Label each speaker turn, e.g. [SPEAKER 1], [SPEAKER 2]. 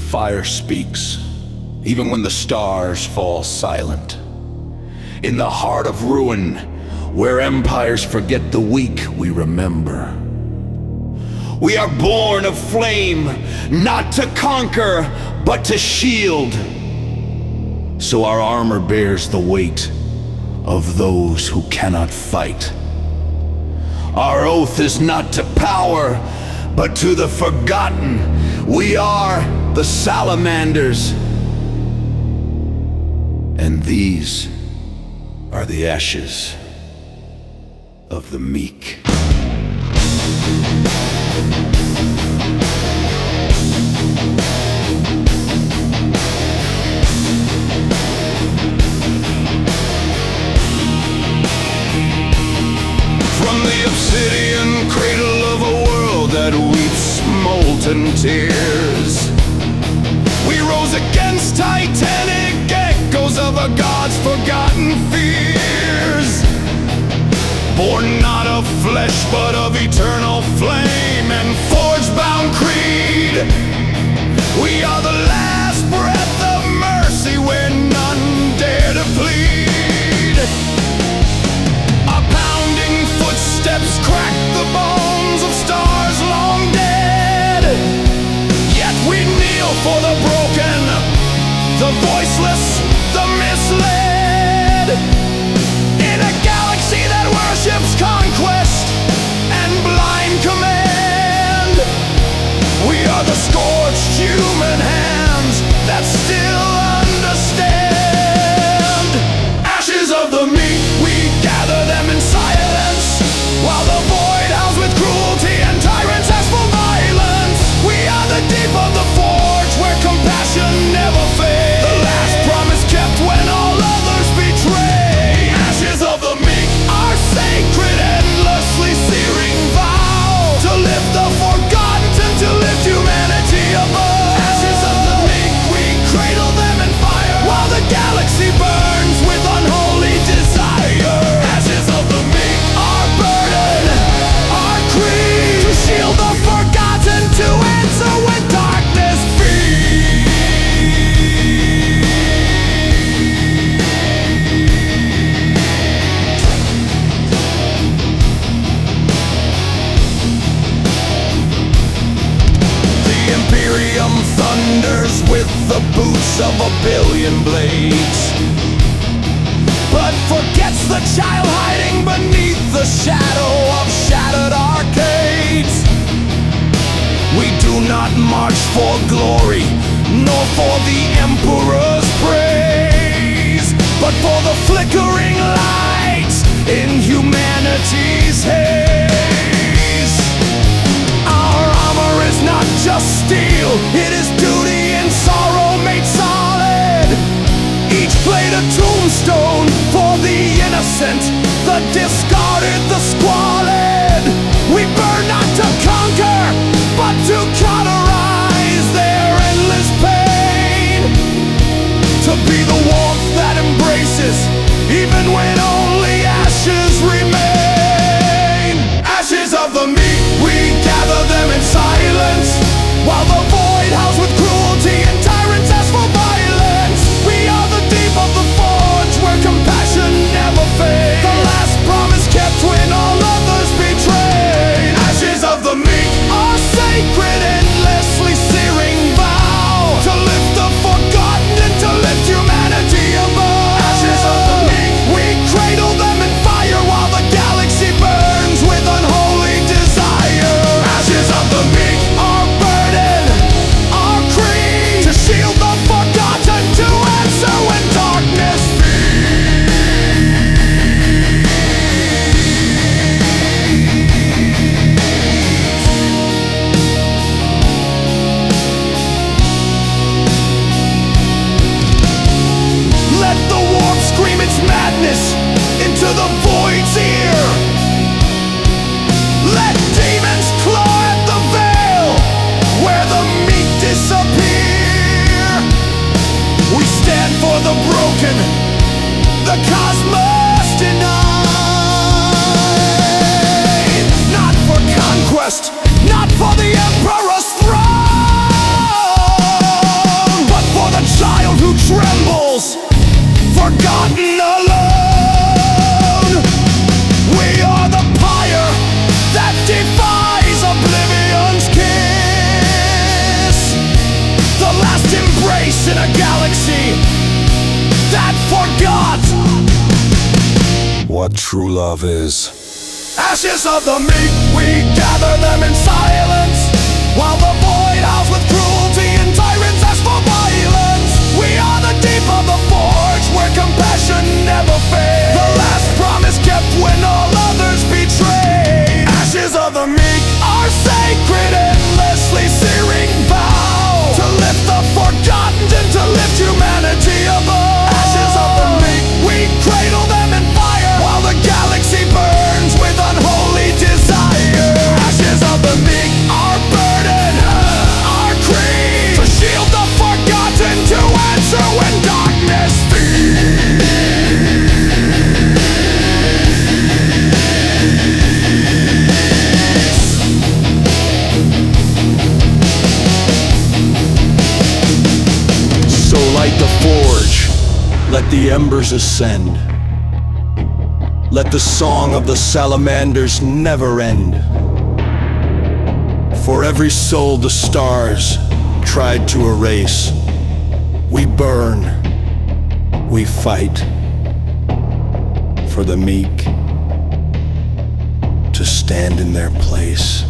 [SPEAKER 1] fire speaks, even when the stars fall silent. In the heart of ruin, where empires forget the weak, we remember. We are born of flame, not to conquer, but to shield. So our armor bears the weight of those who cannot fight. Our oath is not to power, but to the forgotten. We are the Salamanders. And these are the ashes of the Meek. From the obsidian cradle of a world that weeps molten tears, we rose against titanic echoes of a god's forgotten fears. Born not of flesh but of eternal flame and forge-bound creed, we are the last breath of mercy where none dare to plead. Our pounding footsteps crack the bones of stars long dead, yet we kneel for the broken, the voiceless, the misled. In a galaxy that worships conquest and blind command, we are the scorched human hands that still understand. Ashes of the Meek, we gather them in silence, while the void howls with cruelty and tyrants ask for violence. We are the deep of the forge where compassion never fades, the last promise kept when all others betray. Ashes of the Meek, our sacred, endlessly searing vow to lift the forgotten and to lift humanity above. Ashes of the Meek, we cradle them in fire while the galaxy burns with unholy desire. Ashes of the Meek, our burden, our creed, to shield the forgotten, to answer when darkness feeds. The Imperium thunders with the boots of a billion blades, but forgets the child hiding beneath the shadow of shattered arcades. We do not march for glory, nor for the Emperor's praise, but for the flickering light in humanity's haze. Our armor is not just steel, it is duty and sorrow made solid. Each blade a tombstone for the innocent, the discarded, the squalid. We burn not to conquer, but to cauterize their endless pain, to be the warmth that embraces even when only ashes remain. Ashes of the Meek, we gather them in silence, while the void howls with cruelty and tyrants ask for violence. We are the deep of the forge where compassion never fades, the last promise kept when all others betrayed. Ashes of the Meek, our sacred, endlessly searing vow to lift the forgotten and to lift humanity above. Ashes of the Meek, we cradle them in fire while the galaxy burns with unholy desire. Ashes of the Meek, our burden, our creed, to shield the forgotten, to answer when darkness feeds. Let the warp scream its madness into the void's ear. Let demons claw at the veil where the Meek disappear. We stand for the broken, the cosmos denied, not for conquest, not for the Emperor's throne. what true love is. Ashes of the meek, we gather them in silence, while the void howls with cruelty and tyrants ask for violence. We are the deep of the forge, where compassion never fades, the last promise kept when all others betray. Ashes of the meek are sacred, endlessly searing vow to lift the forgotten and to lift humanity above. Ashes of the meek, we cradle them in fire, while the galaxy burns with unholy desire. Ashes of the meek, our burden, our creed, to shield the forgotten, to answer when darkness feeds. So light the forge, let the embers ascend. Let the song of the salamanders never end. For every soul the stars tried to erase, we burn, we fight for the meek to stand in their place.